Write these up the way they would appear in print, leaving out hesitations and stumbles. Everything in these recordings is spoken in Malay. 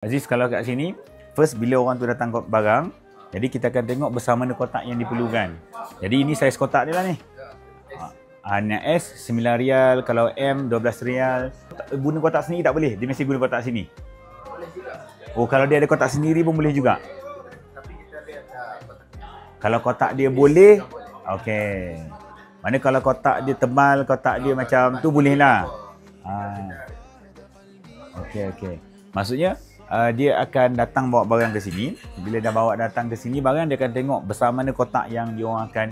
Aziz, kalau kat sini, first bila orang tu datang barang, jadi kita akan tengok bersama mana kotak yang diperlukan. Jadi ini saiz kotak dia lah ni. Yang S 9 rial, kalau M 12 rial. Guna kotak sendiri tak boleh? Dia mesti guna kotak sini? Boleh juga. Oh, kalau dia ada kotak sendiri pun boleh juga? Tapi kita lihat kotak. Kalau kotak dia boleh, okey. Mana kalau kotak dia tebal, kotak dia macam tu boleh lah. Okey. Maksudnya, dia akan datang bawa barang ke sini. Bila dah bawa datang ke sini barang, dia akan tengok bersama mana kotak yang dia orang akan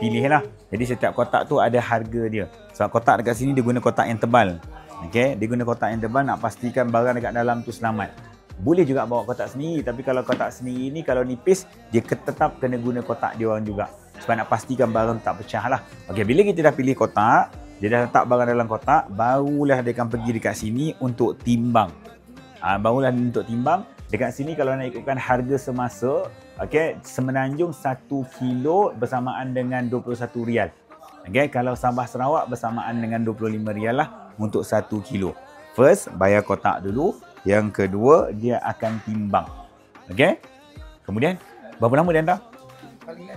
pilih lah. Jadi setiap kotak tu ada harga dia. Sebab kotak dekat sini dia guna kotak yang tebal. Okey, dia guna kotak yang tebal nak pastikan barang dekat dalam tu selamat. Boleh juga bawa kotak sendiri, tapi kalau kotak sendiri ni kalau nipis, dia tetap kena guna kotak dia orang juga. Sebab nak pastikan barang tak pecah lah. Okey, bila kita dah pilih kotak, dia dah letak barang dalam kotak, barulah dia akan pergi dekat sini untuk timbang. Barulah untuk timbang. Dekat sini kalau nak ikutkan harga semasa, okey, Semenanjung 1 kilo bersamaan dengan 21 rial. Okey, kalau Sabah Sarawak bersamaan dengan 25 rial lah untuk 1 kilo. First, bayar kotak dulu. Yang kedua, dia akan timbang. Okey? Kemudian, berapa lama dia hantar? Paling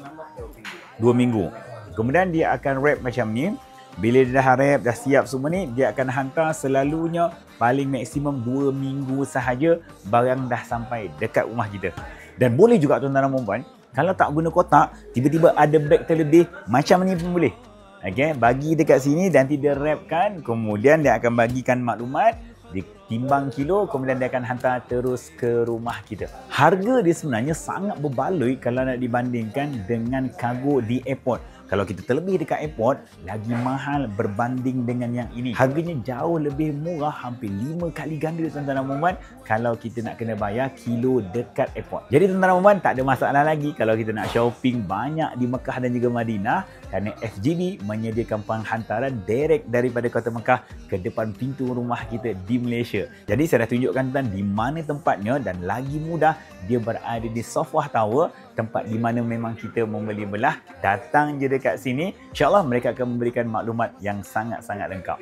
lama 2 minggu. Kemudian dia akan wrap macam ni. Bila dia dah wrap, dah siap semua ni, dia akan hantar selalunya paling maksimum 2 minggu sahaja barang dah sampai dekat rumah kita. Dan boleh juga tuan-tuan dan puan-puan, kalau tak guna kotak, tiba-tiba ada beg terlebih, macam ni pun boleh. Okey, bagi dekat sini nanti dia wrapkan, kemudian dia akan bagikan maklumat, ditimbang kilo, kemudian dia akan hantar terus ke rumah kita. Harga dia sebenarnya sangat berbaloi kalau nak dibandingkan dengan kargo di airport. Kalau kita terlebih dekat airport, lagi mahal berbanding dengan yang ini. Harganya jauh lebih murah, hampir 5 kali ganda tuan-tuan dan puan-puan kalau kita nak kena bayar kilo dekat airport. Jadi tuan-tuan dan puan-puan, tak ada masalah lagi kalau kita nak shopping banyak di Mekah dan juga Madinah, kerana FGB menyediakan penghantaran direct daripada Kota Mekah ke depan pintu rumah kita di Malaysia. Jadi saya dah tunjukkan tuan di mana tempatnya dan lagi mudah, dia berada di Sofwah Tower, tempat di mana memang kita membeli belah. Datang je dekat sini, insya-Allah mereka akan memberikan maklumat yang sangat-sangat lengkap.